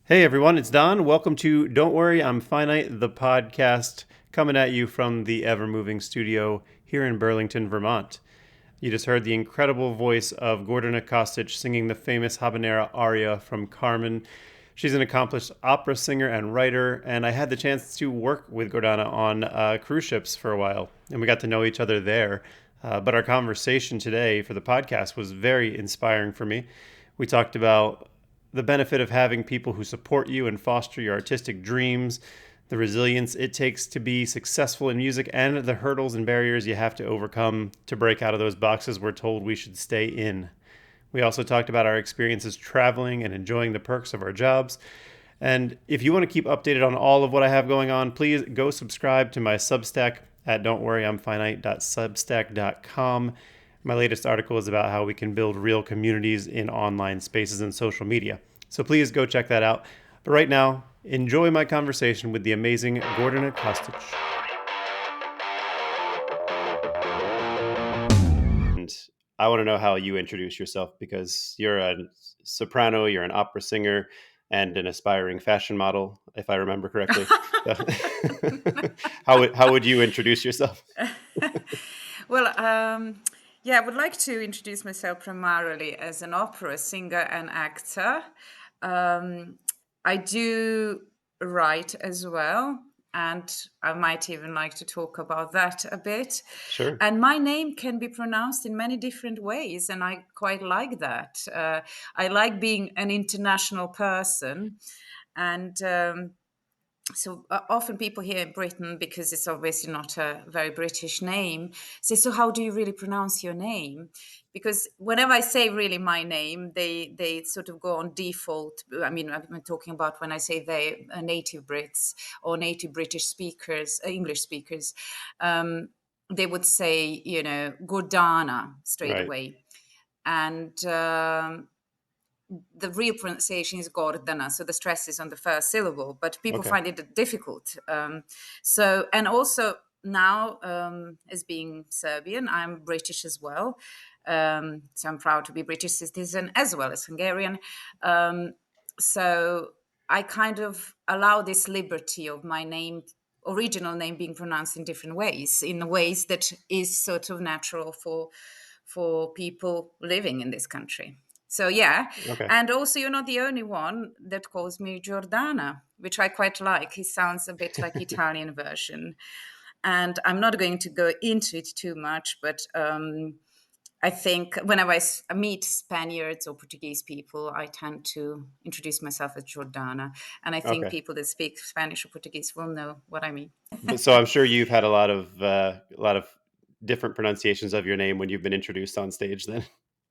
Hey everyone, it's Don. Welcome to Don't Worry, I'm Finite, the podcast coming at you from the ever-moving studio here in Burlington, Vermont. You just heard the incredible voice of Gordana Kostić singing the famous habanera aria from Carmen. She's an accomplished opera singer and writer, and I had the chance to work with Gordana on cruise ships for a while, and we got to know each other there. But our conversation today for the podcast was very inspiring for me. We talked about the benefit of having people who support you and foster your artistic dreams, the resilience it takes to be successful in music, and the hurdles and barriers you have to overcome to break out of those boxes we're told we should stay in. We also talked about our experiences traveling and enjoying the perks of our jobs. And if you want to keep updated on all of what I have going on, please go subscribe to my Substack at don'tworryimfinite.substack.com. My latest article is about how we can build real communities in online spaces and social media. So please go check that out. But right now, enjoy my conversation with the amazing Gordana Kostić. And I want to know how you introduce yourself, because you're a soprano, you're an opera singer, and an aspiring fashion model, if I remember correctly. So, how would you introduce yourself? Well, yeah, I would like to introduce myself primarily as an opera singer and actor. I do write as well, and I might even like to talk about that a bit. Sure. And my name can be pronounced in many different ways, and I quite like that. I like being an international person, and so often people here in Britain, because it's obviously not a very British name, say, so how do you really pronounce your name? Because whenever I say really my name, they sort of go on default. I mean, I'm talking about when I say they are native Brits or native British speakers, English speakers, they would say, Gordana straight Right. away. And the real pronunciation is Gordana, so the stress is on the first syllable, but people Okay. find it difficult. And also now, as being Serbian, I'm British as well. So I'm proud to be British citizen as well as Hungarian. So I kind of allow this liberty of my name, original name, being pronounced in different ways, in ways that is sort of natural for people living in this country. So yeah, Okay. and also you're not the only one that calls me Giordana, which I quite like. It sounds a bit like Italian version, and I'm not going to go into it too much, but I think whenever I meet Spaniards or Portuguese people, I tend to introduce myself as Giordana, and I think Okay. people that speak Spanish or Portuguese will know what I mean. But so I'm sure you've had a lot of different pronunciations of your name when you've been introduced on stage then.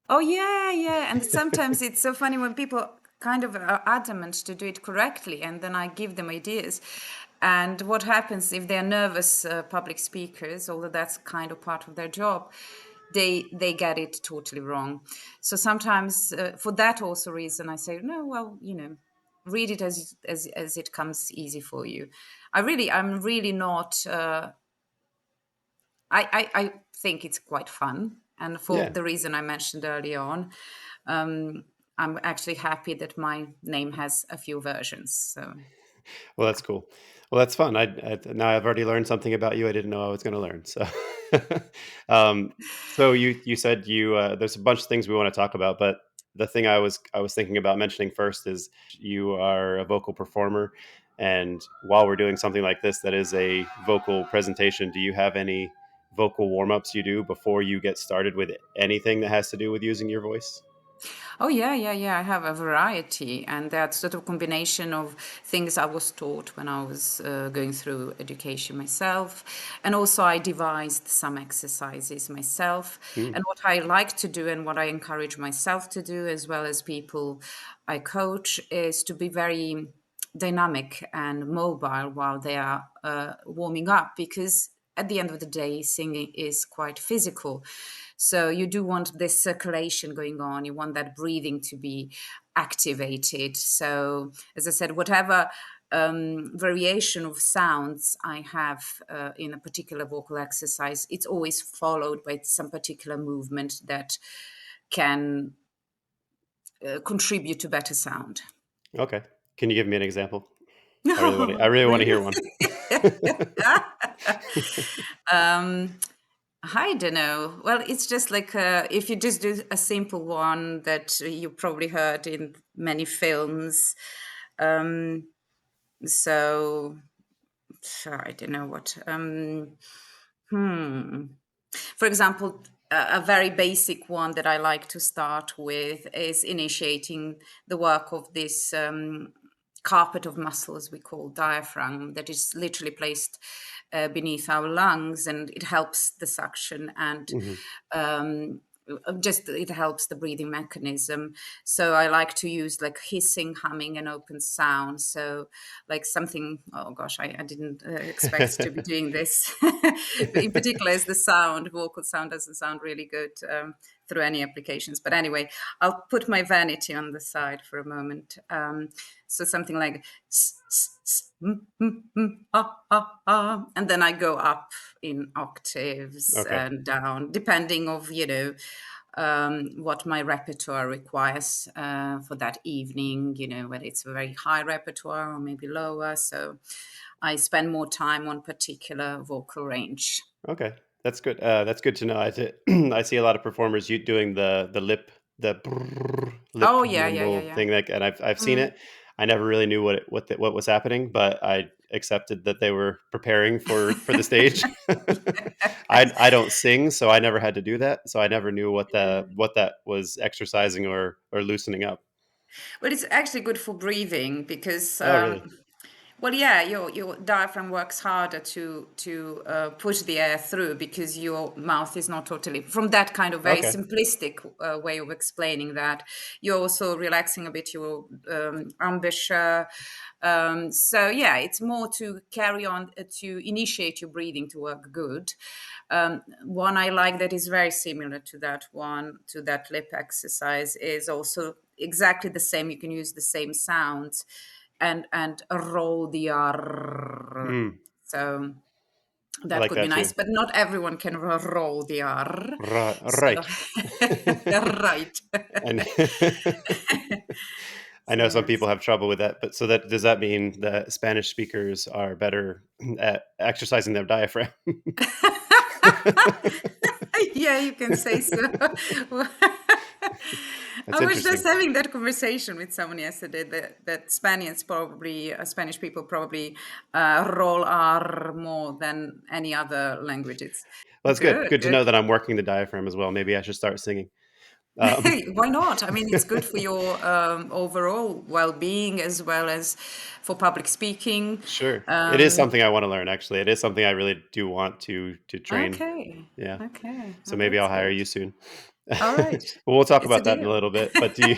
Oh yeah. And sometimes it's so funny when people kind of are adamant to do it correctly, and then I give them ideas. And what happens if they're nervous public speakers, although that's kind of part of their job, they get it totally wrong. So sometimes, for that also reason, I say no. Well, read it as it comes easy for you. I'm really not. I think it's quite fun. And for Yeah. the reason I mentioned earlier on, I'm actually happy that my name has a few versions. So, Well, yeah. that's cool. Well, that's fun. Now I've already learned something about you I didn't know I was going to learn. So, um, so you said there's a bunch of things we want to talk about, but the thing I was thinking about mentioning first is you are a vocal performer, and while we're doing something like this that is a vocal presentation, do you have any vocal warm-ups you do before you get started with anything that has to do with using your voice? Oh yeah, yeah, yeah. I have a variety, and that's sort of combination of things I was taught when I was going through education myself, and also I devised some exercises myself. Mm, And what I like to do, and what I encourage myself to do, as well as people I coach, is to be very dynamic and mobile while they are warming up, because at the end of the day, singing is quite physical. So you do want this circulation going on. You want that breathing to be activated. So, as I said, whatever variation of sounds I have in a particular vocal exercise, it's always followed by some particular movement that can contribute to better sound. okay. Can you give me an example? I No, really want to really? hear one. um, I don't know. Well, it's just like if you just do a simple one that you probably heard in many films. Um, so I don't know what. Hmm. For example, a very basic one that I like to start with is initiating the work of this carpet of muscles we call diaphragm, that is literally placed beneath our lungs, and it helps the suction and Hmm. um, just it helps the breathing mechanism. So I like to use like hissing, humming, and open sound. So like something. Oh gosh, I didn't expect to be doing this. But in particular, is the sound. Vocal sound doesn't sound really good through any applications. But anyway, I'll put my vanity on the side for a moment. So something like s, s, s, ah, ah, ah, and then I go up in octaves Okay. and down, depending of what my repertoire requires for that evening. Whether it's a very high repertoire or maybe lower. So I spend more time on particular vocal range. Okay, that's good. That's good to know. I see a lot of performers doing the lip Oh yeah, yeah, yeah, rumble yeah. thing, and I've seen Mm. it. I never really knew what was happening, but I accepted that they were preparing for the stage. I don't sing, so I never had to do that. So I never knew what that was exercising or loosening up. But it's actually good for breathing because Oh, really? well, yeah, your diaphragm works harder to push the air through because your mouth is not totally. From that kind of very Okay. simplistic way of explaining that, you're also relaxing a bit your embouchure. So yeah, it's more to carry on to initiate your breathing to work good. One I like that is very similar to that one, to that lip exercise, is also exactly the same. You can use the same sounds and roll the R. Mm, So I that like could be that too. nice, but not everyone can roll the R. So Right. right. And I So know some yes. people have trouble with that, but so that does that mean that Spanish speakers are better at exercising their diaphragm? Yeah, you can say so. That's I was just interesting. having that conversation with someone yesterday that Spanish people probably roll R more than any other languages. Well, that's good. Good, Good to good. know that I'm working the diaphragm as well. Maybe I should start singing. Um, Why not? I mean, it's good for your overall well-being as well as for public speaking. sure, it is Um, something I want to learn. Actually, it is something I really do want to train. okay, Yeah, okay, so well, maybe I'll that's hire good. you soon. All But right, we'll talk it's a about that in a deal. little bit. But do you?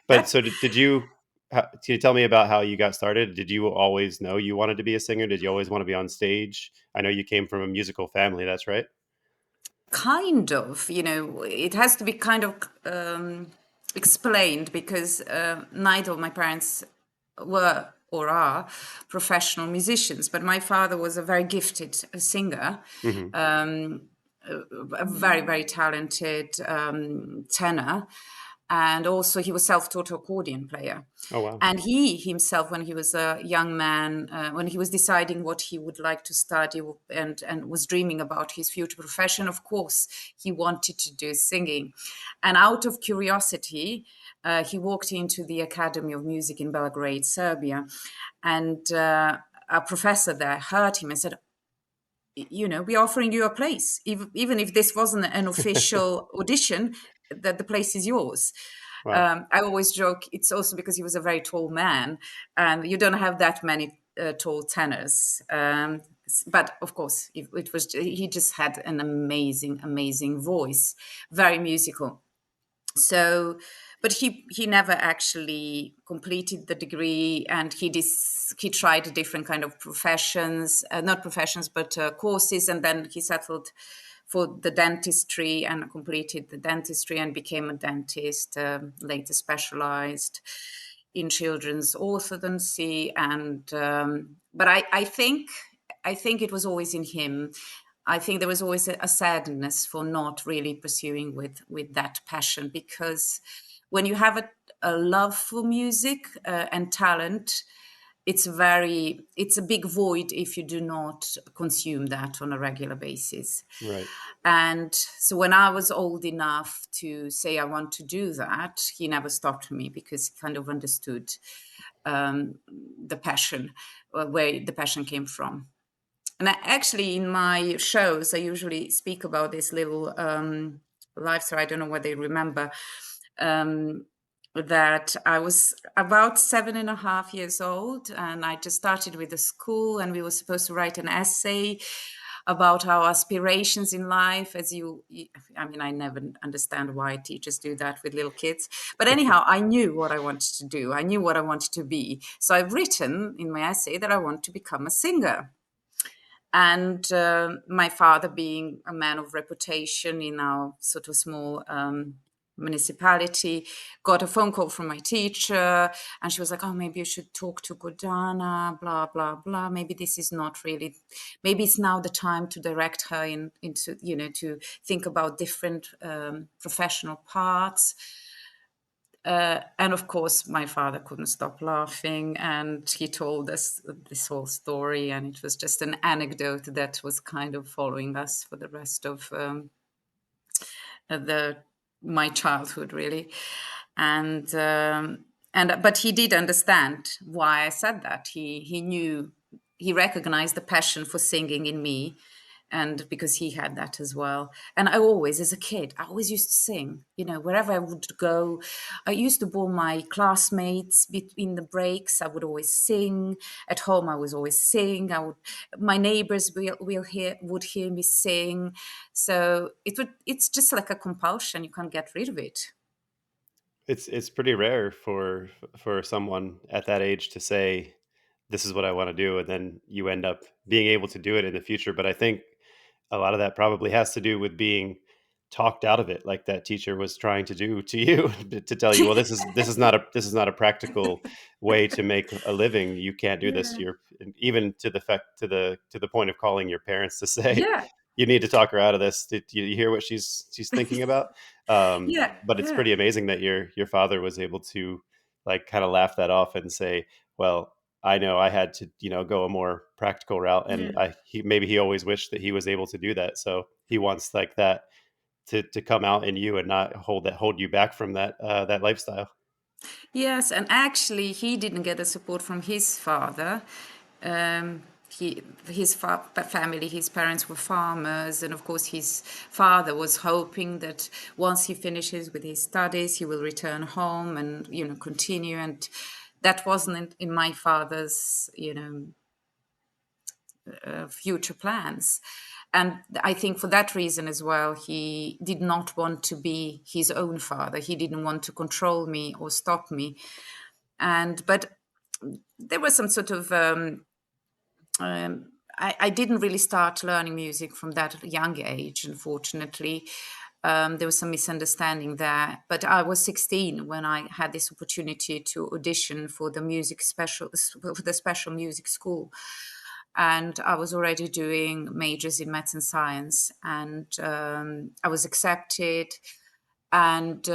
But so did you? Can you tell me about how you got started? Did you always know you wanted to be a singer? Did you always want to be on stage? I know you came from a musical family. That's right. Kind of, it has to be kind of explained because neither of my parents were or are professional musicians, but my father was a very gifted singer, Hmm. um, a very, very talented tenor. And also, he was self taught accordion player. Oh wow. And he himself, when he was a young man, when he was deciding what he would like to study and was dreaming about his future profession, of course, he wanted to do singing. And out of curiosity, he walked into the Academy of Music in Belgrade, Serbia. And a professor there heard him and said, we're offering you a place, even if this wasn't an official audition, that the place is yours. Wow. I always joke it's also because he was a very tall man, and you don't have that many tall tenors. But of course, it was he just had an amazing voice, very musical. So, but he never actually completed the degree, and he tried different kind of professions, not professions but courses, and then he settled for the dentistry and completed the dentistry and became a dentist, later specialized in children's orthodoncy. And but I think it was always in him. I think there was always a sadness for not really pursuing with that passion, because when you have a love for music and talent, it's a big void if you do not consume that on a regular basis. Right. And so when I was old enough to say I want to do that, he never stopped me, because he kind of understood the passion, where the passion came from. And actually, in my shows, I usually speak about this little life story. I don't know whether you remember, um, that I was about 7.5 years old, and I just started with the school, and we were supposed to write an essay about our aspirations in life. I mean, I never understand why teachers do that with little kids. But anyhow, I knew what I wanted to do. I knew what I wanted to be. So I've written in my essay that I want to become a singer. And my father, being a man of reputation in our sort of small municipality, got a phone call from my teacher, and she was like, "Oh, maybe you should talk to Gordana, blah blah blah. Maybe this is not really. Maybe it's now the time to direct her into to think about different professional paths." And of course, my father couldn't stop laughing, and he told us this whole story. And it was just an anecdote that was kind of following us for the rest of the my childhood, really. And but he did understand why I said that. He knew, he recognized the passion for singing in me, and because he had that as well. And I always, as a kid, I always used to sing, wherever I would go. I used to bore my classmates between the breaks. I would always sing. At home, I was always sing. My neighbors would hear me sing. So it's just like a compulsion. You can't get rid of it. It's pretty rare for someone at that age to say, "This is what I want to do," and then you end up being able to do it in the future. But I think a lot of that probably has to do with being talked out of it, like that teacher was trying to do to you, to tell you, "Well, this is not a practical way to make a living. You can't do this." Yeah. You're even to the fact to the point of calling your parents to say, Yeah. "You need to talk her out of this. Did you hear what she's thinking about?" Yeah. But it's Yeah. pretty amazing that your father was able to like kind of laugh that off and say, "Well, I know I had to, go a more practical route, and Yeah. he always wished that he was able to do that. So he wants like that to come out in you and not hold you back from that lifestyle." Yes, and actually, he didn't get the support from his father. Um, family, his parents were farmers, and of course, his father was hoping that once he finishes with his studies, he will return home and continue. And that wasn't in my father's future plans. And I think for that reason as well, he did not want to be his own father. He didn't want to control me or stop me. But there was some sort of I didn't really start learning music from that young age, unfortunately. There was some misunderstanding there. But I was 16 when I had this opportunity to audition for the special music school. And I was already doing majors in maths and science, and I was accepted. And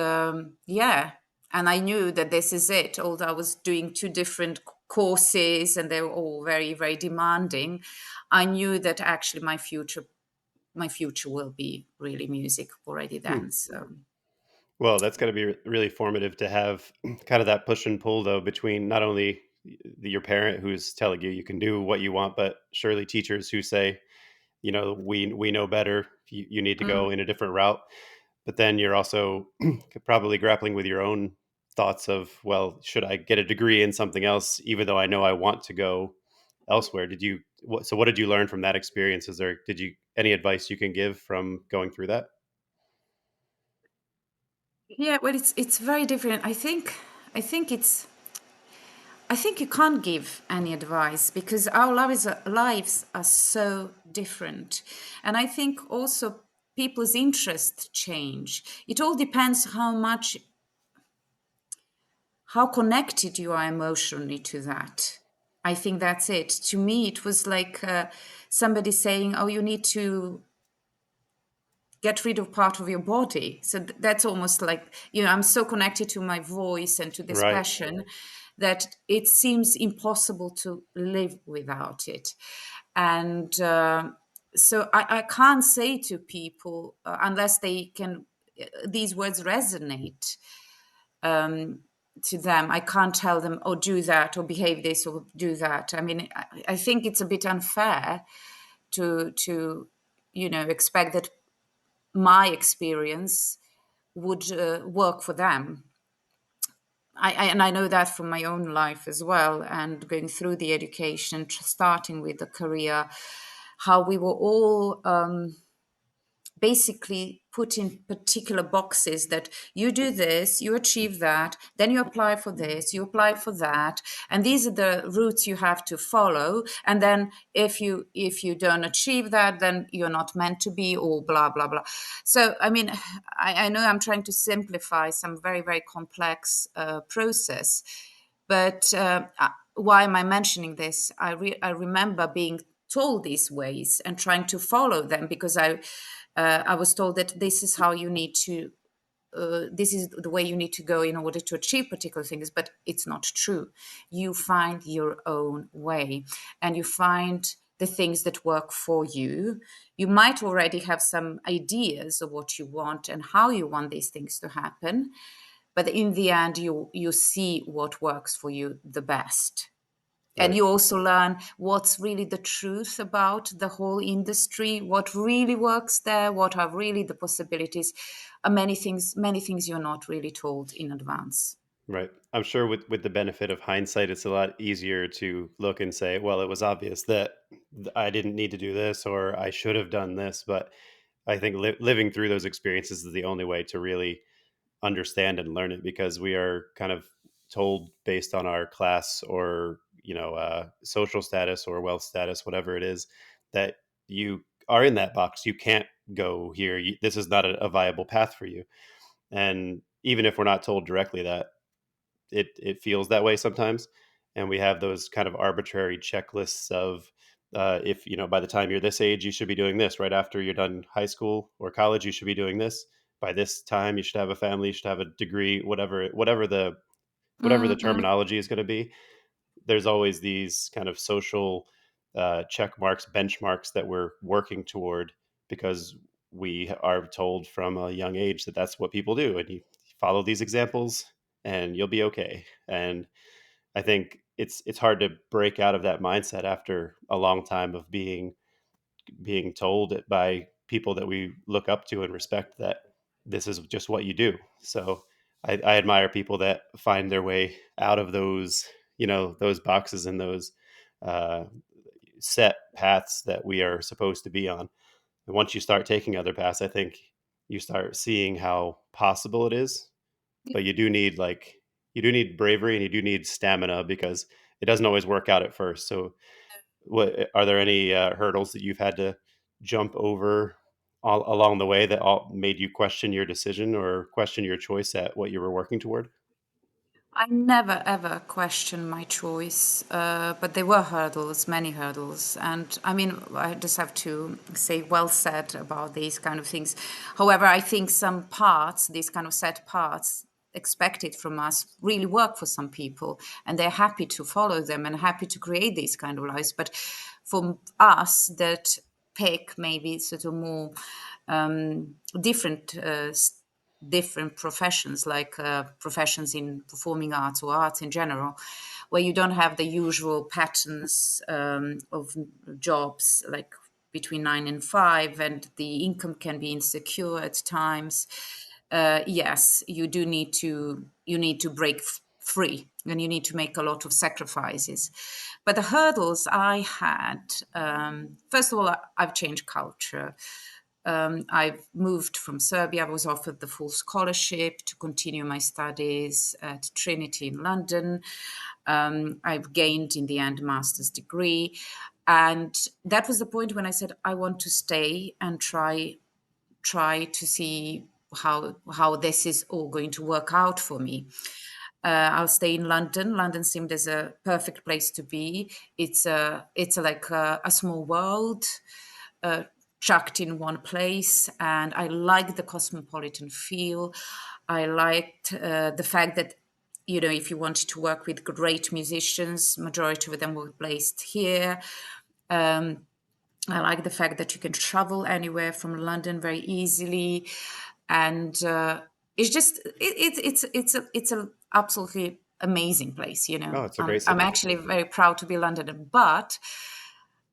yeah, and I knew that this is it. Although I was doing two different courses, and they were all very, very demanding, I knew that actually my future will be really music already Hmm. then. So Well, that's got to be really formative to have kind of that push and pull, though, between not only your parent who's telling you you can do what you want, but surely teachers who say, we know better. You need to Mm. go in a different route. But then you're also probably grappling with your own thoughts of, well, should I get a degree in something else, even though I know I want to go elsewhere? So what did you learn from that experience? Did you, any advice you can give from going through that? Yeah, well, it's very different. I think it's I think you can't give any advice because our lives are so different. And I think also people's interests change. It all depends how connected you are emotionally to that. I think that's it. To me, it was like somebody saying, "Oh, you need to get rid of part of your body." So that's almost like, I'm so connected to my voice and to this Right. passion that it seems impossible to live without it. And so I can't say to people, unless they can, these words resonate to them. I can't tell them, oh, do that or behave this or do that. I mean, I think it's a bit unfair to expect that my experience would work for them. And I know that from my own life as well, and going through the education, starting with the career, how we were all basically put in particular boxes that you do this, you achieve that, then you apply for this, you apply for that, and these are the routes you have to follow. And then if you don't achieve that, then you're not meant to be, or blah blah blah. So I mean, I know I'm trying to simplify some very very complex process, but why am I mentioning this? I remember being told these ways and trying to follow them because I was told that this is how you need to. This is the way you need to go in order to achieve particular things, but it's not true. You find your own way, and you find the things that work for you. You might already have some ideas of what you want and how you want these things to happen, but in the end, you see what works for you the best. And Right. you also learn what's really the truth about the whole industry, what really works there, what are really the possibilities. Many things you're not really told in advance. Right. I'm sure with the benefit of hindsight, it's a lot easier to look and say, well, it was obvious that I didn't need to do this or I should have done this. But I think living through those experiences is the only way to really understand and learn it, because we are kind of told based on our class or social status or wealth status, whatever it is, that you are in that box. You can't go here. This is not a viable path for you. And even if we're not told directly that, it feels that way sometimes. And we have those kind of arbitrary checklists of, if by the time you're this age you should be doing this, right after you're done high school or college you should be doing this, by this time you should have a family, you should have a degree, whatever the Mm-mm. terminology is going to be. There's always these kind of social check marks, benchmarks that we're working toward, because we are told from a young age that that's what people do, and you follow these examples and you'll be okay. And I think it's hard to break out of that mindset after a long time of being told it by people that we look up to and respect, that this is just what you do. So I admire people that find their way out of those boxes and those uh, set paths that we are supposed to be on. And once you start taking other paths, I think you start seeing how possible it is. But you do need bravery and you do need stamina, because it doesn't always work out at first. So what are there any hurdles that you've had to jump over all along the way that all made you question your decision or question your choice at what you were working toward? I never ever questioned my choice, but there were hurdles, many hurdles. And I mean, I just have to say, well said about these kind of things. However, I think some parts, these kind of set parts expected from us, really work for some people, and they're happy to follow them and happy to create these kind of lives. But for us that pick maybe sort of more different different professions, like professions in performing arts or arts in general, where you don't have the usual patterns of jobs, like between 9 and 5, and the income can be insecure at times. Yes, you need to break free, and you need to make a lot of sacrifices. But the hurdles I had, first of all, I've changed culture. I've moved from Serbia. I was offered the full scholarship to continue my studies at Trinity in London. I've gained in the end a master's degree. And that was the point when I said, I want to stay and try to see how this is all going to work out for me. I'll stay in London. London seemed as a perfect place to be. It's like a small world, uh, chucked in one place, and I like the cosmopolitan feel. I liked the fact that, if you wanted to work with great musicians, majority of them were based here. I like the fact that you can travel anywhere from London very easily, and it's just it's a absolutely amazing place. Oh, it's a I'm great I'm city. actually very proud to be Londoner, but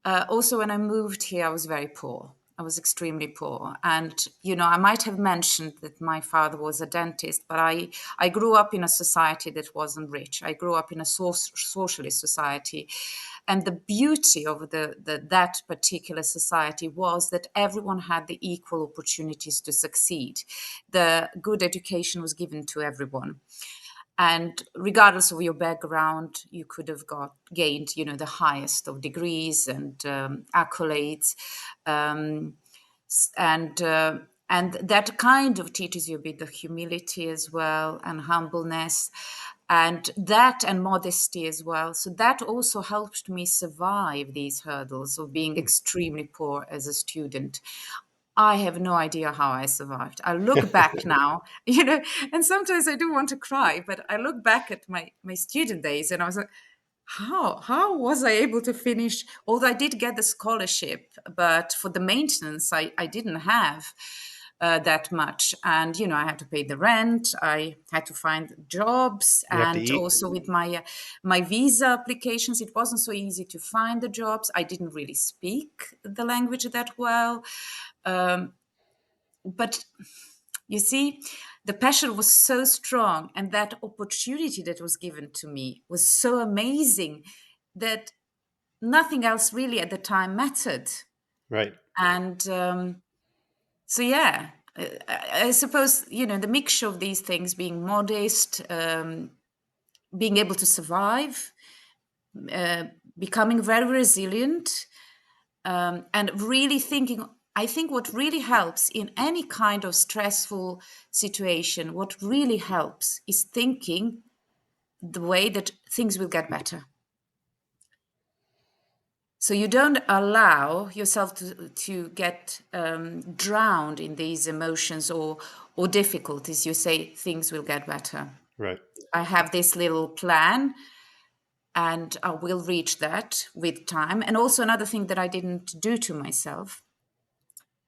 also, when I moved here, I was very poor. I was extremely poor. And, I might have mentioned that my father was a dentist, but I grew up in a society that wasn't rich. I grew up in a socialist society. And the beauty of that particular society was that everyone had the equal opportunities to succeed. The good education was given to everyone, and regardless of your background, you could have gained the highest of degrees and accolades. um, and that kind of teaches you a bit of humility as well, and humbleness, and modesty as well. So that also helped me survive these hurdles of being Hmm. extremely poor as a student. I have no idea how I survived. I look back now, and sometimes I do want to cry, but I look back at my student days, and I was like, how was I able to finish? Although I did get the scholarship, but for the maintenance, I didn't have that much. And, I had to pay the rent. I had to find jobs. You have to And eat. also with my visa applications, it wasn't so easy to find the jobs. I didn't really speak the language that well. Um, but you see, the passion was so strong, and that opportunity that was given to me was so amazing that nothing else really at the time mattered. Right. And so, yeah, I suppose, the mixture of these things, being modest, being able to survive, uh, becoming very resilient, and really thinking. I think what really helps in any kind of stressful situation, what really helps is thinking the way that things will get better. So you don't allow yourself to get drowned in these emotions or difficulties. You say things will get better. Right. I have this little plan, and I will reach that with time. And also another thing that I didn't do to myself,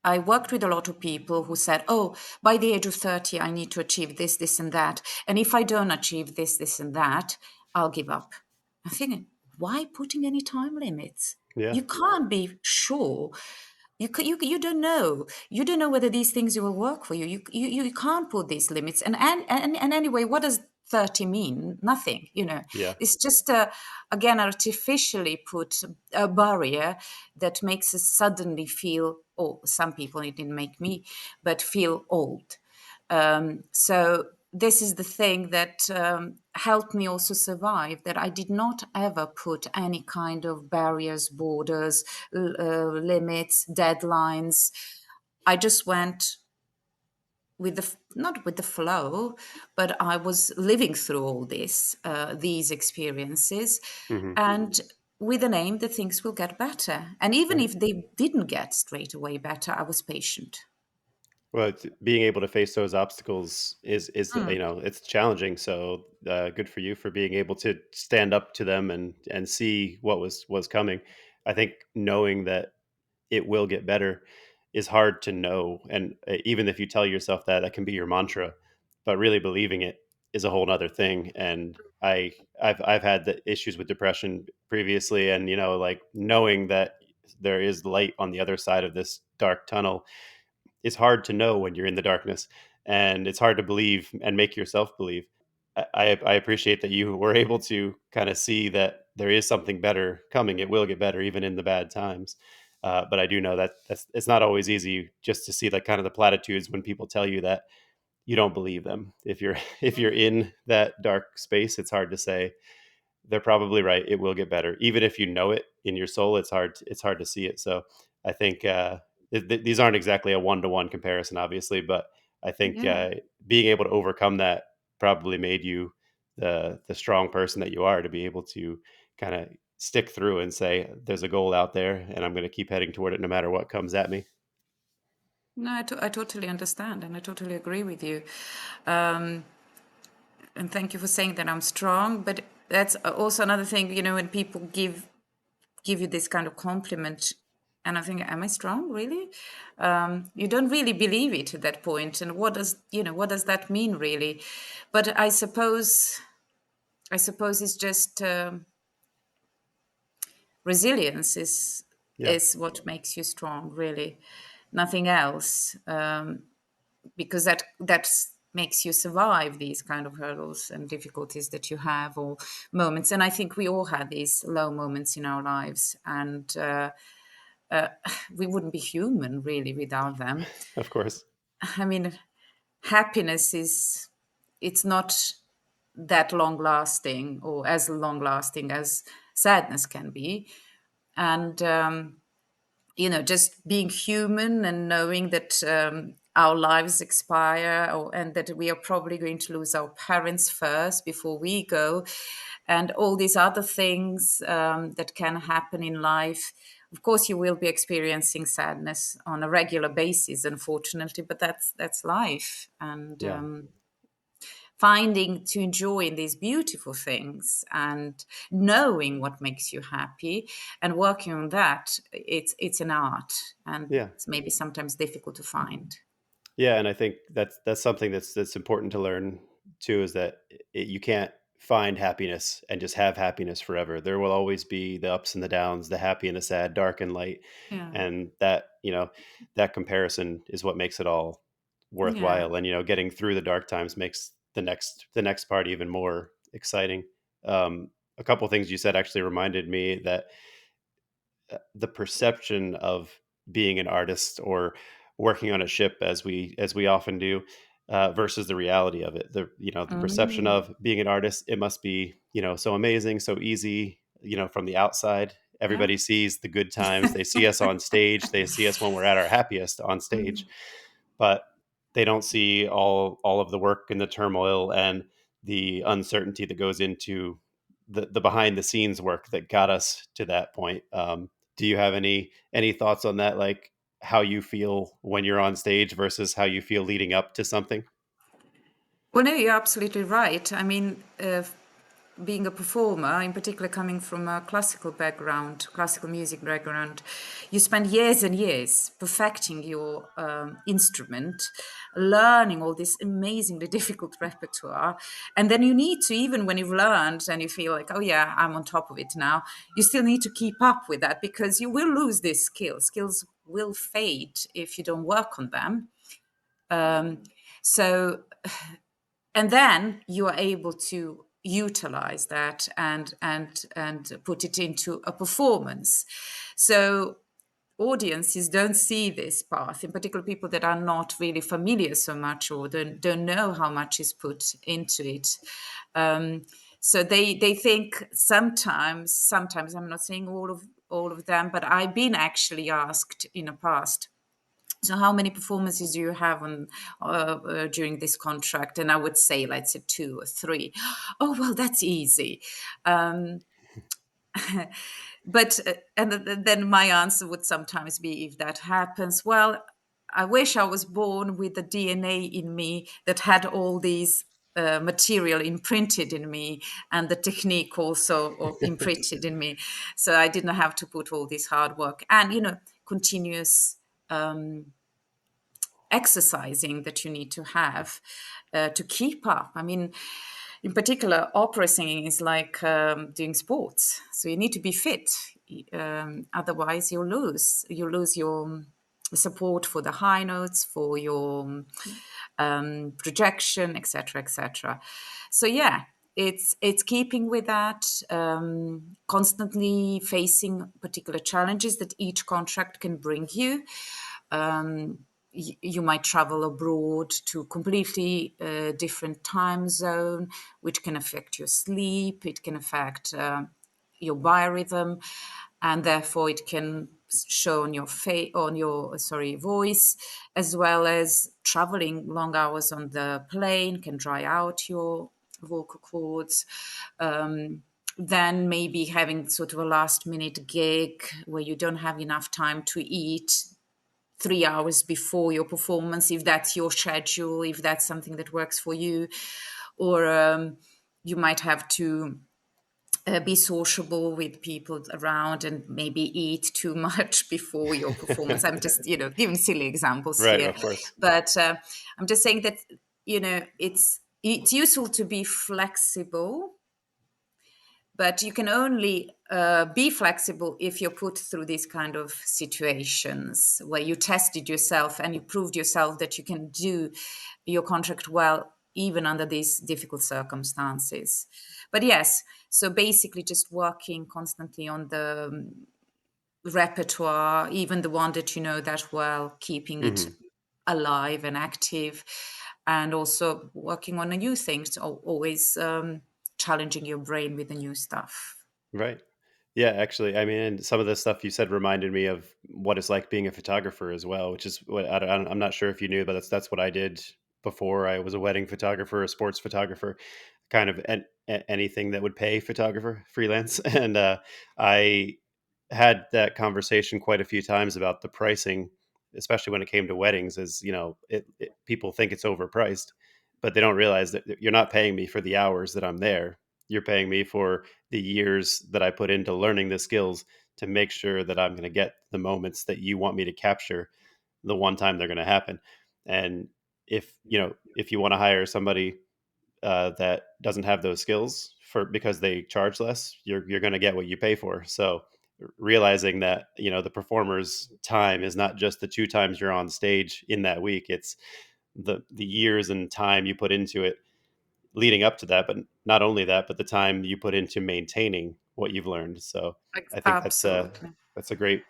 I worked with a lot of people who said, oh, by the age of 30, I need to achieve this, this, and that. And if I don't achieve this, this, and that, I'll give up. I'm thinking, why putting any time limits? Yeah. You can't be sure. You don't know. You don't know whether these things will work for you. You can't put these limits. And anyway, what does 30 mean? Nothing. Yeah. It's just again artificially put a barrier that makes us suddenly feel. Oh, some people, it didn't make me, but feel old. So this is the thing that helped me also survive, that I did not ever put any kind of barriers, borders, limits, deadlines. I just went with not with the flow, but I was living through all these experiences, Hmm. and with an aim that things will get better. And even Right. if they didn't get straight away better, I was patient. Well, being able to face those obstacles is Mm. it's challenging. So good for you for being able to stand up to them and see what was coming. I think knowing that it will get better is hard to know, and even if you tell yourself that, that can be your mantra, but really believing it is a whole nother thing. And I've had the issues with depression previously, and like knowing that there is light on the other side of this dark tunnel is hard to know when you're in the darkness, and it's hard to believe and make yourself believe. I appreciate that you were able to kind of see that there is something better coming. It will get better even in the bad times. But I do know that it's not always easy just to see like kind of the platitudes when people tell you that you don't believe them. If you're if you're in that dark space, it's hard to say they're probably right. It will get better, even if you know it in your soul. It's hard to see it. So I think these aren't exactly a one to one comparison, obviously, but I think Yeah. being able to overcome that probably made you the strong person that you are to be able to kind of stick through and say, "There's a goal out there, and I'm going to keep heading toward it, no matter what comes at me." No, I totally understand and I totally agree with you. Um, and thank you for saying that I'm strong. But that's also another thing, when people give you this kind of compliment, and I think, am I strong, really? You don't really believe it at that point. And what does that mean, really? But I suppose it's just resilience Yeah, is what makes you strong, really. Nothing else. Because that makes you survive these kind of hurdles and difficulties that you have, or moments. And I think we all had these low moments in our lives, and we wouldn't be human really without them. of course. I mean, happiness is it's not that long lasting, or as long lasting as sadness can be. And just being human and knowing that our lives expire, and that we are probably going to lose our parents first before we go, and all these other things that can happen in life. Of course, you will be experiencing sadness on a regular basis, unfortunately, but that's life. And Yeah, finding to enjoy in these beautiful things, and knowing what makes you happy, and working on that, it's an art, and yeah. it's maybe sometimes difficult to find. Yeah, and I think that's something that's important to learn too, is that you can't find happiness and just have happiness forever. There will always be the ups and the downs, the happy and the sad, dark and light, Yeah. and that that comparison is what makes it all Yeah. worthwhile. And getting through the dark times makes the next part even more exciting. A couple things you said actually reminded me that the perception of being an artist or working on a ship, as we often do, versus the reality of it. The perception Mm. of being an artist, it must be so amazing, so easy. From the outside, Yeah. everybody sees the good times. They see us on stage. They see us when we're at our happiest on stage, Mm. but they don't see all of the work and the turmoil and the uncertainty that goes into the behind the scenes work that got us to that point. Do you have any thoughts on that, like how you feel when you're on stage versus how you feel leading up to something? Well, no, you're absolutely right. I mean, being a performer, in particular coming from a classical background, classical music background, you spend years and years perfecting your instrument, learning all this amazingly difficult repertoire. And then you need to, even when you've learned and you feel like, oh yeah, I'm on top of it now, you still need to keep up with that, because you will lose these skills. Skills will fade if you don't work on them. Um, so and then you are able to utilize that, and put it into a performance. So audiences don't see this path, in particular people that are not really familiar so much, or don't know how much is put into it. um, so they think sometimes, I'm not saying all of them, but I've been actually asked in the past, so how many performances do you have on during this contract? And I would say, let's say 2 or 3. Oh, well, that's easy. Um, but and then my answer would sometimes be, if that happens, well, I wish I was born with the DNA in me that had all these material imprinted in me, and the technique also imprinted in me, so I didn't have to put all this hard work and continuous exercising that you need to have to keep up. I mean, in particular, opera singing is like doing sports. So you need to be fit. Otherwise, you lose your support for the high notes, for your projection, etc., etc. So yeah, it's keeping with that, constantly facing particular challenges that each contract can bring you. You might travel abroad to a completely different time zone, which can affect your sleep. It can affect your biorhythm, and therefore it can show on your face, on your voice, as well as traveling long hours on the plane can dry out your vocal cords. Then maybe having sort of a last minute gig where you don't have enough time to eat 3 hours before your performance, if that's your schedule, if that's something that works for you, or you might have to be sociable with people around and maybe eat too much before your performance. I'm just, giving silly examples Right, here, of course. but I'm just saying that it's useful to be flexible, but you can only be flexible if you're put through these kind of situations where you tested yourself and you proved yourself that you can do your contract well even under these difficult circumstances. But yes, so basically just working constantly on the repertoire, even the one that you know that well, keeping it Hmm. alive and active, and also working on the new things, always challenging your brain with the new stuff. Right. Yeah, actually, I mean, and some of the stuff you said reminded me of what it's like being a photographer as well, which is what I'm not sure if you knew, but that's what I did before. I was a wedding photographer, a sports photographer, kind of anything that would pay photographer freelance, and I had that conversation quite a few times about the pricing, especially when it came to weddings. Is people think it's overpriced, but they don't realize that you're not paying me for the hours that I'm there. You're paying me for the years that I put into learning the skills to make sure that I'm going to get the moments that you want me to capture the one time they're going to happen. And if you want to hire somebody that doesn't have those skills for because they charge less, you're going to get what you pay for. So realizing that the performer's time is not just the two times you're on stage in that week, it's the years and time you put into it leading up to that, but not only that, but the time you put into maintaining what you've learned. So I think Absolutely. that's a great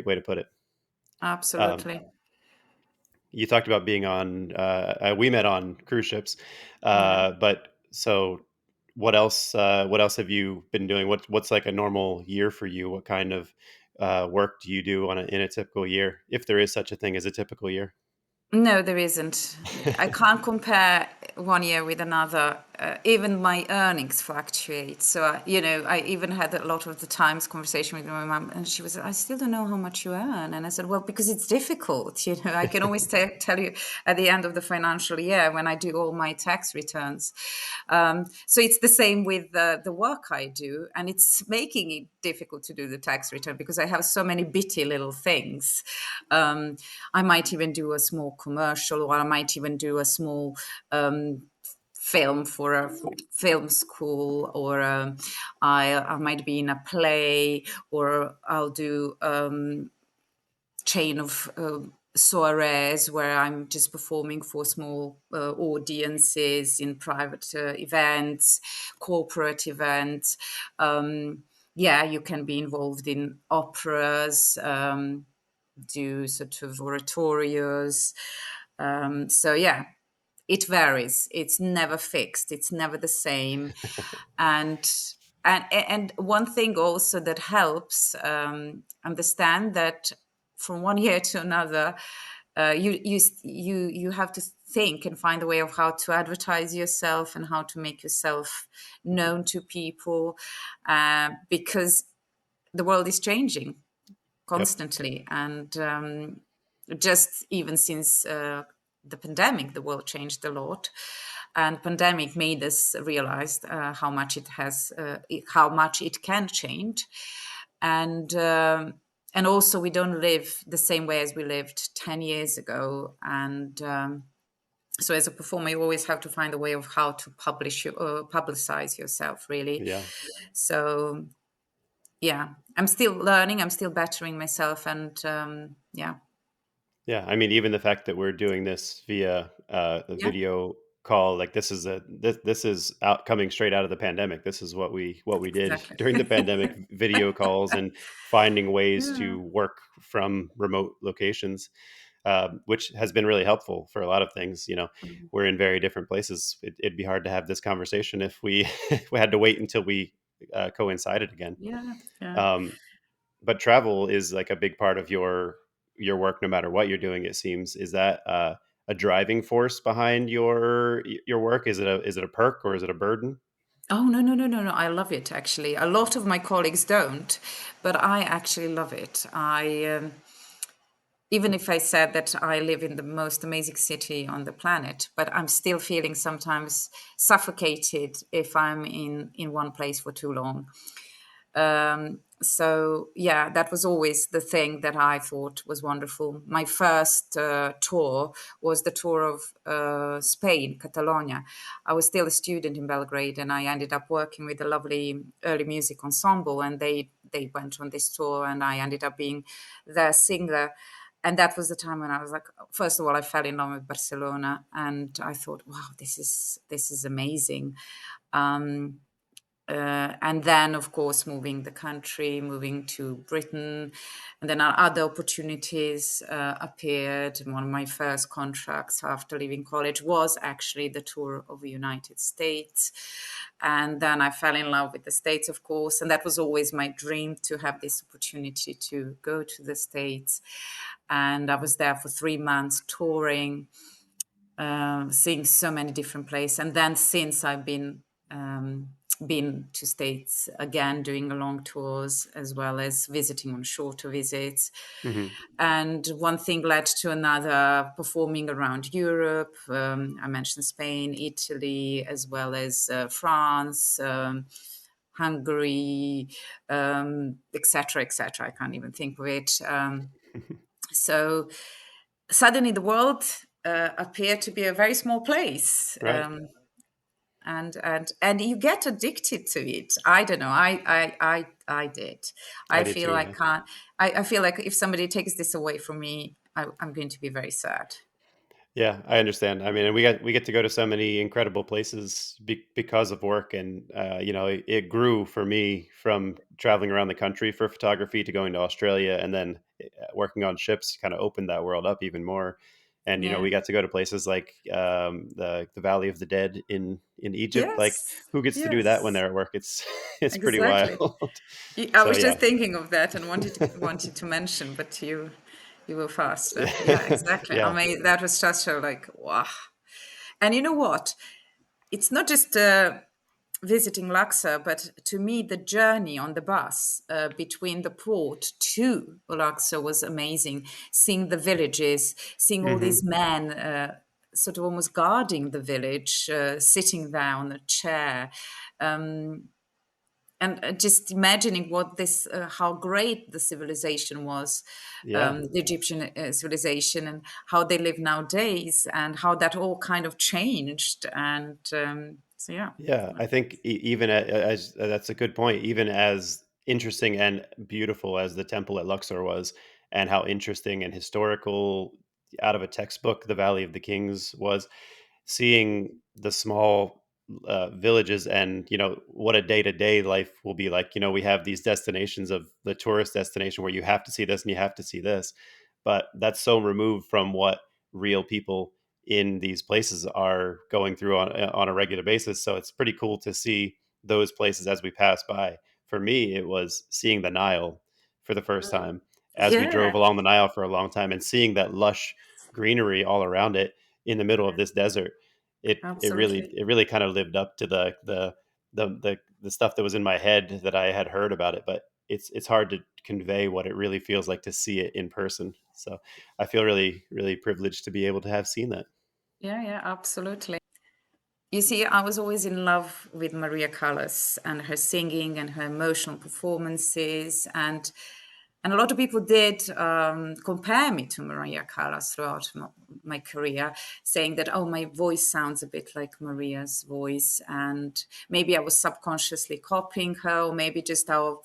way to put it. Um, Absolutely. you talked about being on. We met on cruise ships, Yeah. but so what else? What else have you been doing? What's like a normal year for you? What kind of work do you do in a typical year, if there is such a thing as a typical year? No, there isn't. I can't compare one year with another. Even my earnings fluctuate. So, I even had a lot of the times conversation with my mom, and she was, I still don't know how much you earn. And I said, well, because it's difficult. I can always tell you at the end of the financial year when I do all my tax returns. So it's the same with the work I do, and it's making it difficult to do the tax return because I have so many bitty little things. I might even do a small commercial, or I might even do a small film for a film school, or I might be in a play, or I'll do chain of soirees where I'm just performing for small audiences in private events, corporate events. Yeah, you can be involved in operas, do sort of oratorios. So yeah, it varies. It's never fixed. It's never the same. And and one thing also that helps understand that from one year to another, you have to think and find a way of how to advertise yourself and how to make yourself known to people, because the world is changing Yep. constantly. And just even since the pandemic, the world changed a lot. And pandemic made us realize how much it can change. And also we don't live the same way as we lived 10 years ago. And So as a performer, you always have to find a way of how to publicize yourself, really. Yeah. So yeah, I'm still learning, I'm still bettering myself, and yeah. Yeah, I mean, even the fact that we're doing this via a Yeah, video call, like this is out coming straight out of the pandemic. This is what we did exactly. during the pandemic: video calls and finding ways Yeah. to work from remote locations, which has been really helpful for a lot of things. Mhm. We're in very different places. It'd be hard to have this conversation if we if we had to wait until we coincided again. Yeah, yeah. Um, but travel is like a big part of your work, no matter what you're doing. It seems, is that a driving force behind your work? Is it a perk or is it a burden? Oh, no, no, no, no, no. I love it, actually. A lot of my colleagues don't, but I actually love it. Even if I said that I live in the most amazing city on the planet, but I'm still feeling sometimes suffocated if I'm in one place for too long. So yeah, that was always the thing that I thought was wonderful. My first tour was the tour of Spain, Catalonia. I was still a student in Belgrade, and I ended up working with a lovely early music ensemble, and they went on this tour, and I ended up being their singer. And that was the time when I was like, first of all, I fell in love with Barcelona, and I thought, wow, this is amazing. Um, and then, of course, moving the country, moving to Britain, and then other opportunities appeared. And one of my first contracts after leaving college was actually the tour of the United States. And then I fell in love with the States, of course, and that was always my dream, to have this opportunity to go to the States. And I was there for 3 months touring, seeing so many different places. And then since I've been to States again, doing long tours as well as visiting on shorter visits. Hmm. And one thing led to another, performing around Europe. I mentioned Spain, Italy, as well as France, Hungary, etc., etc. I can't even think of it. So suddenly the world appeared to be a very small place. Right. And you get addicted to it. I don't know. I did. I I did feel too. I Yeah. can't. I feel like if somebody takes this away from me, I'm going to be very sad. Yeah, I understand. I mean, and we get to go to so many incredible places because of work, and it grew for me from traveling around the country for photography to going to Australia, and then working on ships kind of opened that world up even more. And Yeah. we got to go to places like the Valley of the Dead in Egypt. Like, Yes. who gets to do that when Yes. they're at work? It's it's pretty Exactly. wild. I So was yeah, just thinking of that and wanted to mention, but you were faster. Yeah, exactly. I yeah. mean, that was such a like wow. And you know what? It's not just visiting Luxor, but to me, the journey on the bus between the port to Luxor was amazing. Seeing the villages, seeing all these Hmm. men sort of almost guarding the village, sitting there on a chair. Um, and just imagining what this how great the civilization was, Yeah. the Egyptian civilization, and how they live nowadays, and how that all kind of changed. And so yeah. Yeah, I think even as that's a good point. Even as interesting and beautiful as the temple at Luxor was, and how interesting and historical out of a textbook the Valley of the Kings was, seeing the small villages and what a day-to-day life will be like. We have these destinations of the tourist destination where you have to see this and you have to see this, but that's so removed from what real people in these places are going through on a regular basis. So it's pretty cool to see those places as we pass by. For me, it was seeing the Nile for the first time, as we Yeah, drove along the Nile for a long time, and seeing that lush greenery all around it in the middle of this desert. It really absolutely. it really kind of lived up to the stuff that was in my head that I had heard about it, but it's hard to convey what it really feels like to see it in person. So I feel really, really privileged to be able to have seen that. Yeah, yeah, absolutely. You see, I was always in love with Maria Callas and her singing and her emotional performances. And a lot of people did compare me to Maria Callas throughout my career, saying that, oh, my voice sounds a bit like Maria's voice. And maybe I was subconsciously copying her, or maybe just our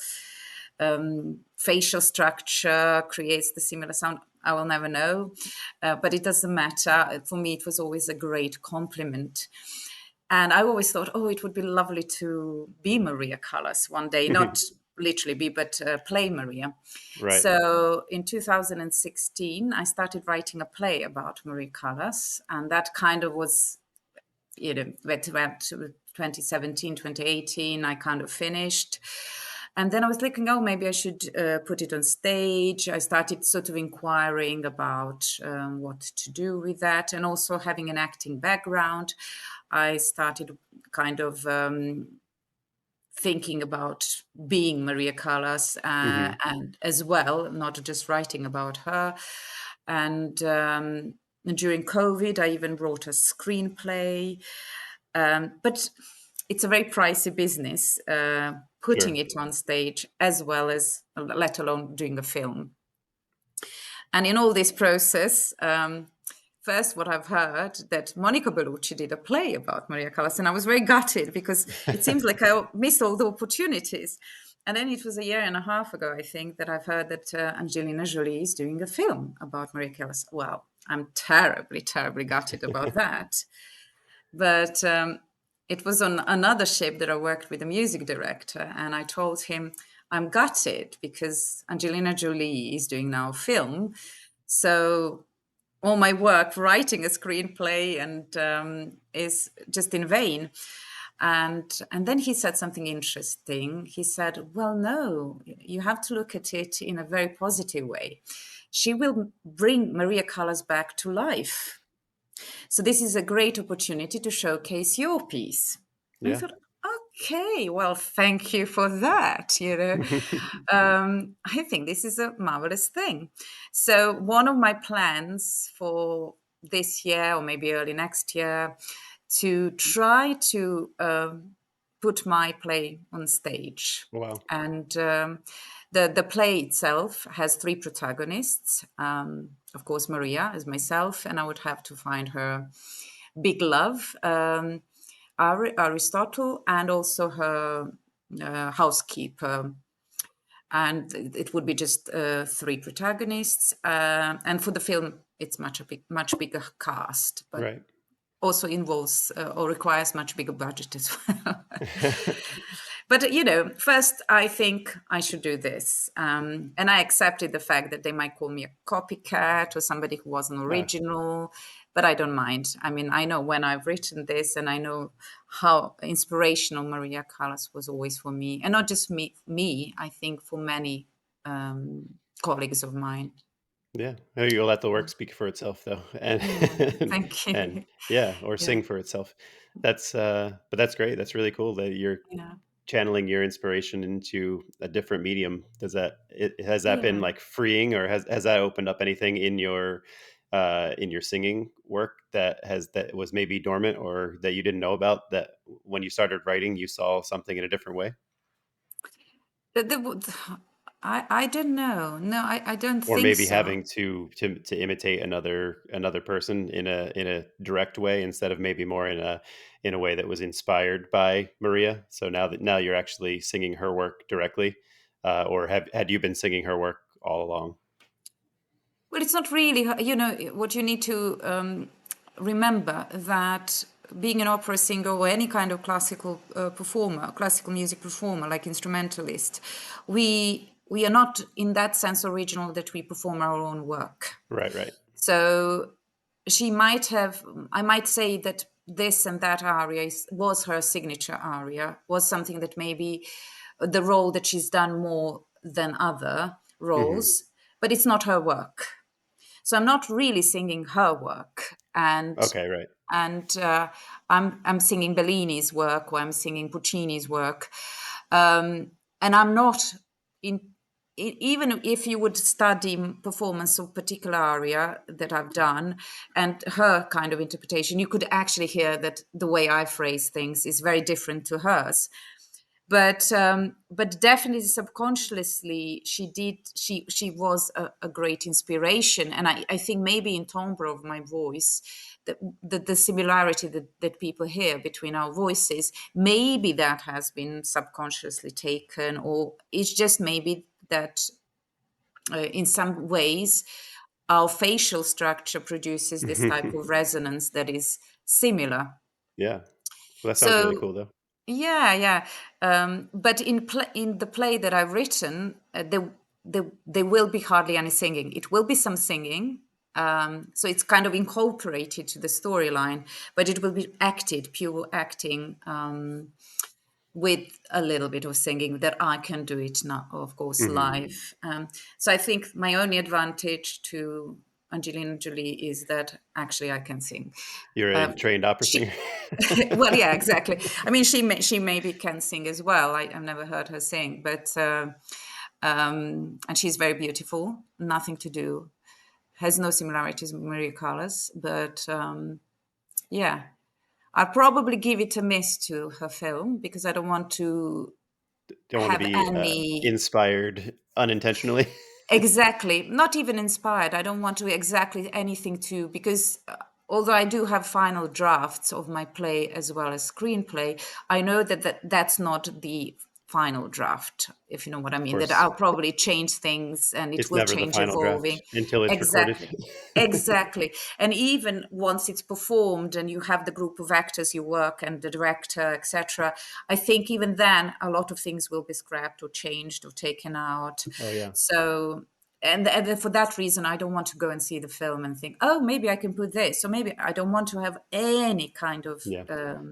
facial structure creates the similar sound. I will never know, but it doesn't matter. For me, it was always a great compliment. And I always thought, oh, it would be lovely to be Maria Callas one day, not literally be, but play Maria. Right. So in 2016, I started writing a play about Maria Callas, and that kind of was, went to 2017, 2018, I kind of finished. And then I was thinking, oh, maybe I should put it on stage. I started sort of inquiring about what to do with that, and also having an acting background. I started kind of thinking about being Maria Callas Hmm. and as well, not just writing about her. And during COVID, I even wrote a screenplay. But it's a very pricey business, putting Sure. it on stage as well as, let alone doing a film. And in all this process, first, what I've heard that Monica Bellucci did a play about Maria Callas, and I was very gutted because it seems like I missed all the opportunities. And then it was a year and a half ago, I think, that I've heard that Angelina Jolie is doing a film about Maria Callas. Well, I'm terribly, terribly gutted about that. But it was on another ship that I worked with a music director, and I told him I'm gutted because Angelina Jolie is doing now a film. So all my work writing a screenplay and is just in vain. And then he said something interesting. He said, well, no, you have to look at it in a very positive way. She will bring Maria Callas back to life. So this is a great opportunity to showcase your piece. And I Yeah. thought, okay, well, thank you for that. I think this is a marvelous thing. So one of my plans for this year or maybe early next year to try to put my play on stage. Wow. And the play itself has three protagonists. Of course, Maria is myself, and I would have to find her big love, Aristotle, and also her housekeeper. And it would be just three protagonists. And for the film, it's much bigger cast, but Right. also involves or requires much bigger budget as well. But first I think I should do this, and I accepted the fact that they might call me a copycat or somebody who wasn't Ah, original, but I don't mind. I mean, I know when I've written this, and I know how inspirational Maria Callas was always for me, and not just me, I think for many colleagues of mine. yeah. Oh, you'll let the work speak for itself, though, and Yeah, and, thank and you. yeah, or Yeah, sing for itself. But that's great. That's really cool that you're yeah, channeling your inspiration into a different medium. Has that been yeah. like freeing, or has that opened up anything in your singing work that was maybe dormant or that you didn't know about, that when you started writing you saw something in a different way? I don't know. No, I don't Or think maybe so. having to imitate another person in a direct way, instead of maybe more in a way that was inspired by Maria. So now you're actually singing her work directly, or had you been singing her work all along? Well, it's not really, what you need to remember that being an opera singer or any kind of classical performer, classical music performer, like instrumentalist, we are not in that sense original that we perform our own work. Right, right. So I might say that this and that aria was her signature aria, was something that maybe the role that she's done more than other Hmm. roles, but it's not her work. So I'm not really singing her work, Okay, right. and I'm singing Bellini's work or I'm singing Puccini's work, and I'm not in. Even if you would study performance of particular aria that I've done and her kind of interpretation, you could actually hear that the way I phrase things is very different to hers. but definitely subconsciously she was a great inspiration. And I think maybe in timbre of my voice, the similarity that people hear between our voices, maybe that has been subconsciously taken, or it's just maybe that in some ways our facial structure produces this type of resonance that is similar. Yeah. Well, that sounds really So cool, though. yeah, yeah. But in the play that I've written, there will be hardly any singing. It will be some singing. So it's kind of incorporated to the storyline, but it will be acted, pure acting, with a little bit of singing that I can do it now, of course, Hmm. live. So I think my only advantage to Angelina Jolie is that actually I can sing. You're a Um, trained opera singer. she well, yeah, exactly. I mean, she maybe can sing as well. I've never heard her sing, but and she's very beautiful. Nothing to do, has no similarities with Maria Callas, but yeah, I'll probably give it a miss to her film because I don't want to Don't want to have be any. inspired unintentionally. Exactly. Not even inspired. I don't want to exactly anything to, because although I do have final drafts of my play as well as screenplay, I know that's not the final draft, if you know what I Of mean, that course, I'll probably change things and it it's will never the change final evolving. draft until it's recorded. Exactly. Exactly. And even once it's performed and you have the group of actors you work and the director, etc., I think even then a lot of things will be scrapped or changed or taken out. Oh yeah, So, and then for that reason, I don't want to go and see the film and think, oh, maybe I can put this. So maybe I don't want to have any kind of yeah.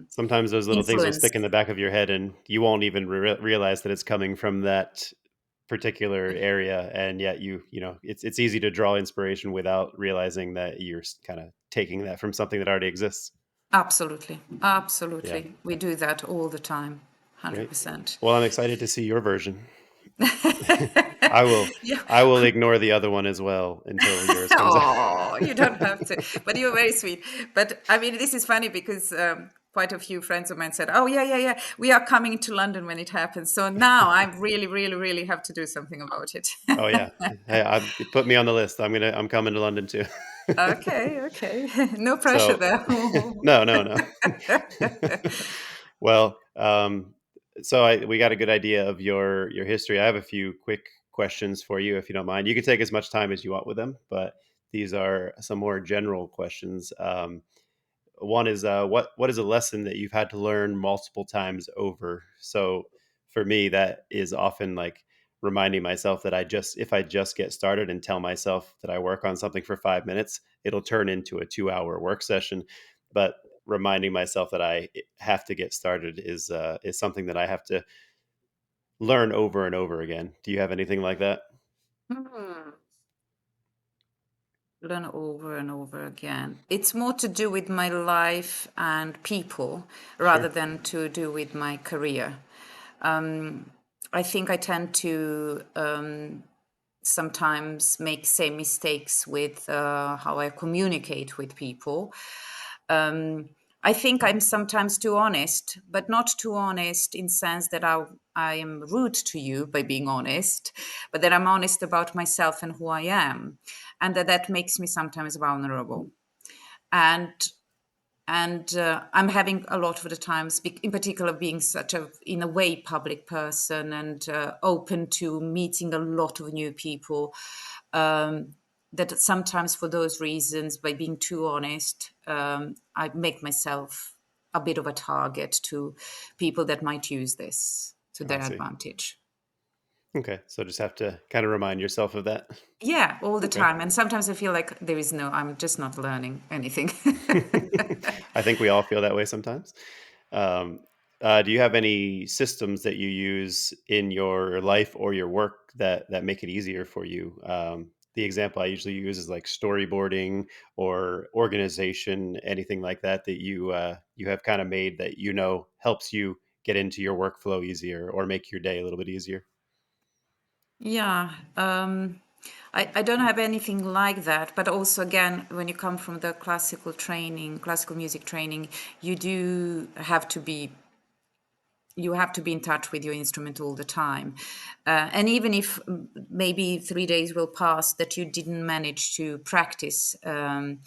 Sometimes those little things will influence. stick in the back of your head, and you won't even realize that it's coming from that particular area, and yet it's easy to draw inspiration without realizing that you're kind of taking that from something that already exists. Absolutely. Yeah, Absolutely. We do that all the time. great. 100%. Well, I'm excited to see your version. I will Yeah. I will ignore the other one as well until yours comes out. Oh, you don't have to. But you're very sweet. But I mean, this is funny because quite a few friends of mine said, "Oh, yeah, yeah, yeah, we are coming to London when it happens." So now I really, really, really have to do something about it. Oh yeah, hey, put me on the list. I'm coming to London too. Okay, okay. No pressure So, there. no, no, no. Well, so we got a good idea of your history. I have a few quick questions for you, if you don't mind. You can take as much time as you want with them, but these are some more general questions. One is what is a lesson that you've had to learn multiple times over? So for me, that is often like reminding myself that if I just get started and tell myself that I work on something for 5 minutes, it'll turn into a 2 hour work session. But reminding myself that I have to get started is something that I have to learn over and over again. Do you have anything like that? Hmm. Learn over and over again. It's more to do with my life and people rather Sure. than to do with my career. Um, I think I tend to sometimes make same mistakes with how I communicate with people. Um, I think I'm sometimes too honest, but not too honest in sense that I am rude to you by being honest, but that I'm honest about myself and who I am, and that makes me sometimes vulnerable. And I'm having a lot of the times, in particular, being such a, in a way, public person and open to meeting a lot of new people. Um, that sometimes, for those reasons, by being too honest, I make myself a bit of a target to people that might use this to I their see. advantage. Okay, so just have to kind of remind yourself of that. Yeah, all the Okay. time. And sometimes I feel like I'm just not learning anything. I think we all feel that way sometimes. Um, do you have any systems that you use in your life or your work that make it easier for you? The example I usually use is like storyboarding or organization, anything like that that you have kind of made that helps you get into your workflow easier or make your day a little bit easier. Yeah, I don't have anything like that. But also, again, when you come from the classical training, classical music training, you do have to be you have to be in touch with your instrument all the time. And even if maybe 3 days will pass that you didn't manage to practice, you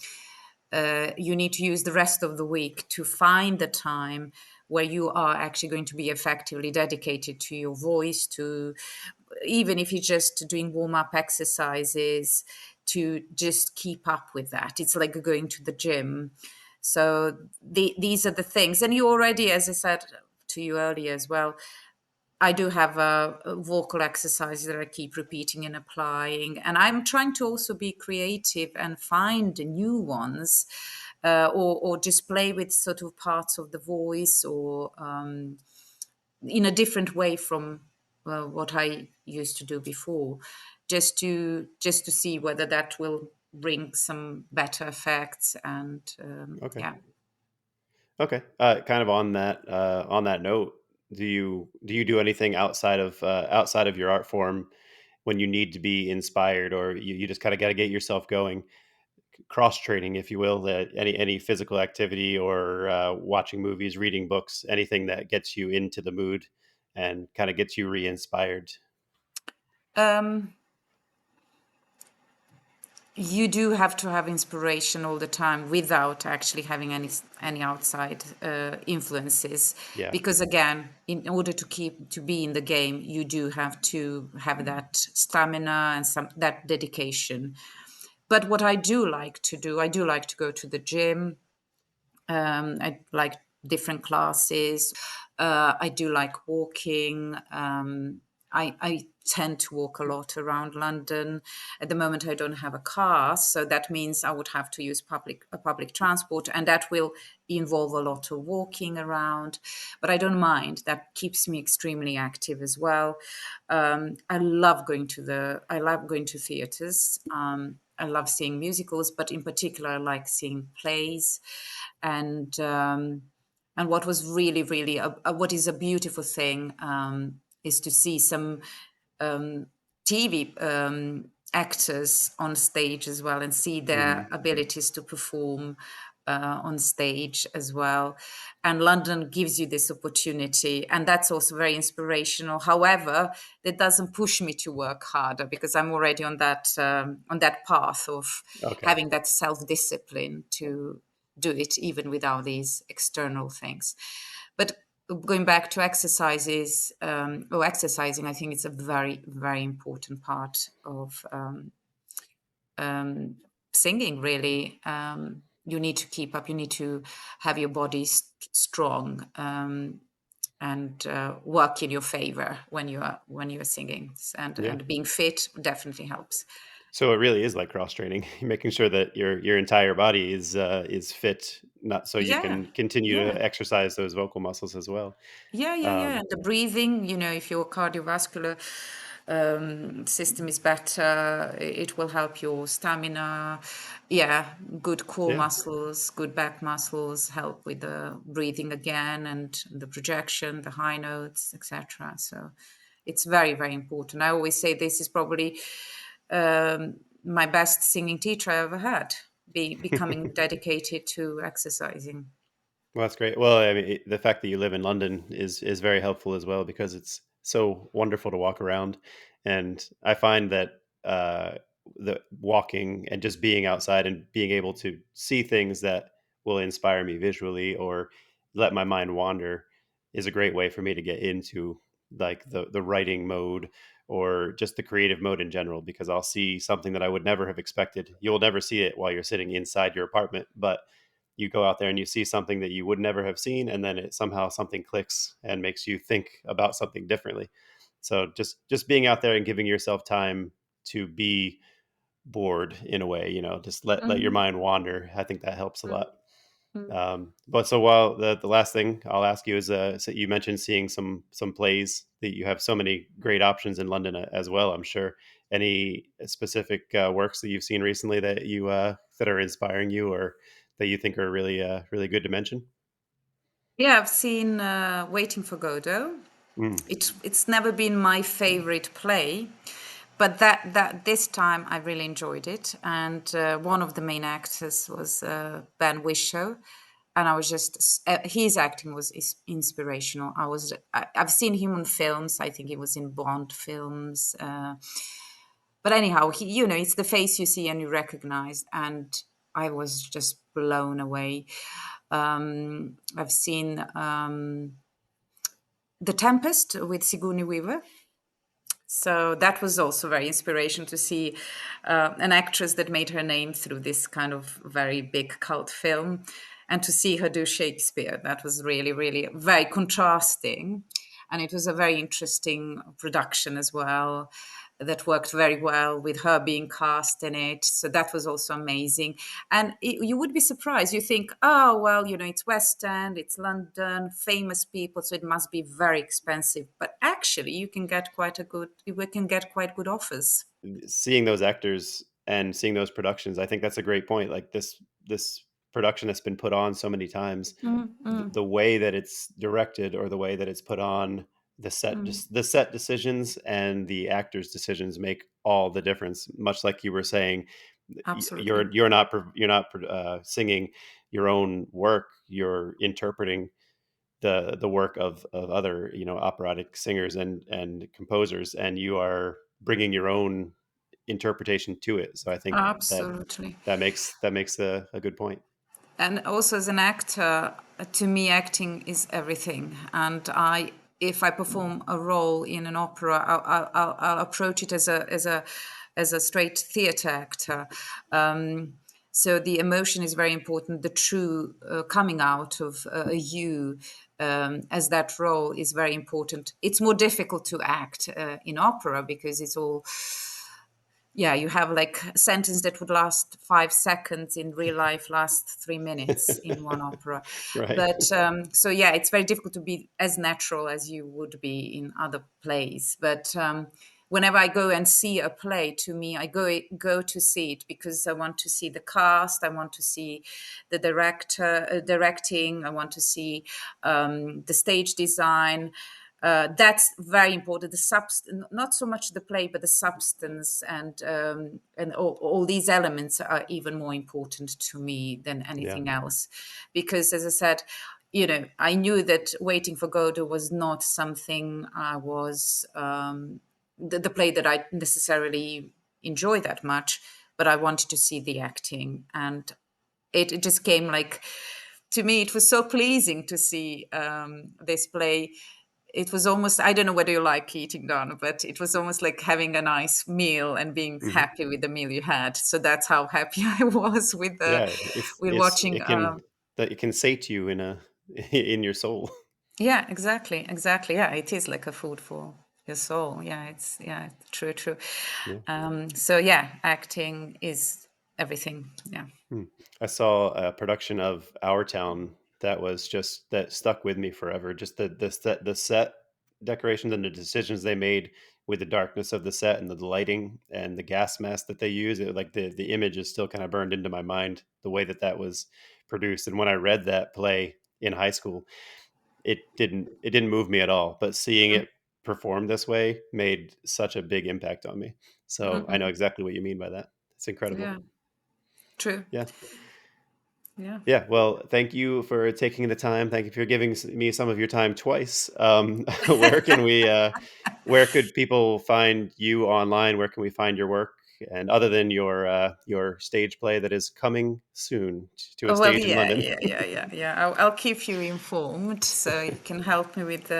need to use the rest of the week to find the time where you are actually going to be effectively dedicated to your voice, to even if you're just doing warm up exercises, to just keep up with that. It's like going to the gym. So these are the things. And you already, as I said to you earlier as well, I do have a vocal exercises that I keep repeating and applying. And I'm trying to also be creative and find new ones, or just play with sort of parts of the voice, or in a different way from what I used to do before, just to see whether that will bring some better effects. And Okay. yeah. Okay. Kind of on that note, do you do anything outside of your art form when you need to be inspired, or you just kind of got to get yourself going? Cross training, if you will, any physical activity, or watching movies, reading books, anything that gets you into the mood and kind of gets you re-inspired. Um, you do have to have inspiration all the time without actually having any outside influences, Yeah. because again, in order to be in the game, you do have to have that stamina and some that dedication. But what I do like to do, I do like to go to the gym. I like different classes. I do like walking. I tend to walk a lot around London. At the moment, I don't have a car, so that means I would have to use public transport, and that will involve a lot of walking around. But I don't mind. That keeps me extremely active as well. I love going to theaters. I love seeing musicals, but in particular, I like seeing plays. And and what was really, really, what is a beautiful thing, is to see some TV actors on stage as well, and see Hmm. their abilities to perform on stage as well. And London gives you this opportunity, and that's also very inspirational. However, it doesn't push me to work harder, because I'm already on that path of Okay. having that self discipline to do it even without these external things. But going back to exercises, or exercising, I think it's a very, very important part of singing, really. You need to keep up, you need to have your body strong, and work in your favor when you're singing, Yeah. and being fit definitely helps. So it really is like cross training, making sure that your entire body is fit, not so you Yeah, can continue yeah. to exercise those vocal muscles as well. Yeah, yeah, yeah. Um, And the breathing, if your cardiovascular system is better, it will help your stamina. Yeah, good core yeah. muscles, good back muscles help with the breathing again, and the projection, the high notes, etc. So it's very, very important. I always say this is probably my best singing teacher I ever had, becoming dedicated to exercising. Well, that's great. Well, I mean, the fact that you live in London is very helpful as well, because it's so wonderful to walk around, and I find that the walking and just being outside and being able to see things that will inspire me visually or let my mind wander is a great way for me to get into like the writing mode or just the creative mode in general, because I'll see something that I would never have expected. You'll never see it while you're sitting inside your apartment, but you go out there and you see something that you would never have seen, and then it somehow something clicks and makes you think about something differently. So just being out there and giving yourself time to be bored in a way, just let your Mhm, mind wander. I think that helps a mm, lot. mm. But so while the last thing I'll ask you is, so you mentioned seeing some plays, that you have so many great options in London as well. I'm sure. Any specific works that you've seen recently that you that are inspiring you, or that you think are really good to mention? Yeah, I've seen Waiting for Godot. Mm, It's never been my favorite play, but that this time I really enjoyed it. And one of the main actors was Ben Whishaw. and I was just his acting was inspirational. I've seen him on films. I think he was in Bond films. But anyhow, it's the face you see and you recognize, and I was just blown away. I've seen The Tempest with Sigourney Weaver. So that was also very inspirational to see an actress that made her name through this kind of very big cult film, and to see her do Shakespeare. That was really, really very contrasting. And it was a very interesting production as well, that worked very well with her being cast in it. So that was also amazing. And you would be surprised. You think, oh, well, it's West End, it's London, famous people, so it must be very expensive. But actually, we can get quite good offers. Seeing those actors and seeing those productions, I think that's a great point. Like this production that's been put on so many times, Mm, mm, the way that it's directed or the way that it's put on, mm. the set decisions and the actors' decisions make all the difference. Much like you were saying, Absolutely. you're not singing your own work. You're interpreting the work of other operatic singers and composers, and you are bringing your own interpretation to it. So I think that Absolutely. that makes a good point. And also as an actor, to me acting is everything, and if I perform a role in an opera, I'll approach it as a straight theater actor. So the emotion is very important. The true coming out of you as that role is very important. It's more difficult to act in opera because it's all, yeah, you have like a sentence that would last 5 seconds in real life lasts 3 minutes in one opera. Right. But so yeah, it's very difficult to be as natural as you would be in other plays. But whenever I go and see a play, to me, I go to see it because I want to see the cast, I want to see the director directing, I want to see the stage design. That's very important. The not so much the play, but the substance and all these elements are even more important to me than Yeah. anything else, because as I said, I knew that Waiting for Godot was not something I was the play that I necessarily enjoy that much, but I wanted to see the acting, and it just came like, to me it was so pleasing to see this play. It was almost, I don't know whether you like eating down, but it was almost like having a nice meal and being Hmm. happy with the meal you had. So that's how happy I was Yeah. with watching. It can that it can sate you in a in your soul. Yeah, exactly, exactly. Yeah, it is like a food for your soul. Yeah, it's, yeah, true, true. Yeah. So yeah, acting is everything. Yeah. Hmm. I saw a production of Our Town that stuck with me forever. Just the set decorations and the decisions they made with the darkness of the set and the lighting and the gas mask that they use. Like the image is still kind of burned into my mind, the way that was produced. And when I read that play in high school, it didn't move me at all. But seeing it performed this way made such a big impact on me. So I know Mm-mm. exactly what you mean by that. It's incredible. Yeah, true. Yeah. Yeah. Yeah, well, thank you for taking the time. Thank you for giving me some of your time twice. Where can where could people find you online? Where can we find your work? And other than your stage play that is coming soon to a Oh, well, stage in yeah, London. yeah, yeah, yeah, yeah. I'll keep you informed so you can help me with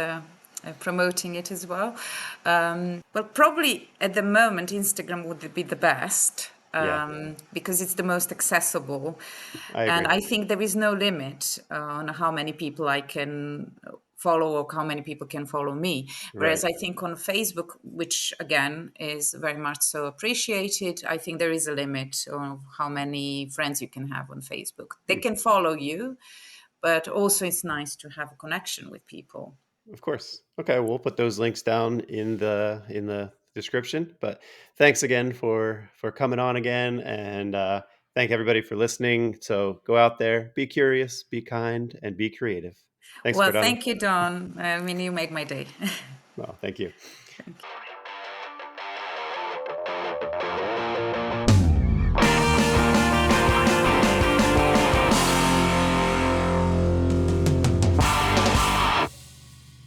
promoting it as well. Well, probably at the moment, Instagram would be the best Yeah, because it's the most accessible. I And agree. I think there is no limit on how many people I can follow or how many people can follow me. Whereas Right. I think on Facebook, which again is very much so appreciated, I think there is a limit of how many friends you can have on Facebook. They Hmm. can follow you, but also it's nice to have a connection with people. Of course. Okay, we'll put those links down in the description. But thanks again for coming on again, and thank everybody for listening. So go out there, be curious, be kind, and be creative. Thanks, Well, Gordana. thank you, Don. I mean, you make my day. Well, thank you.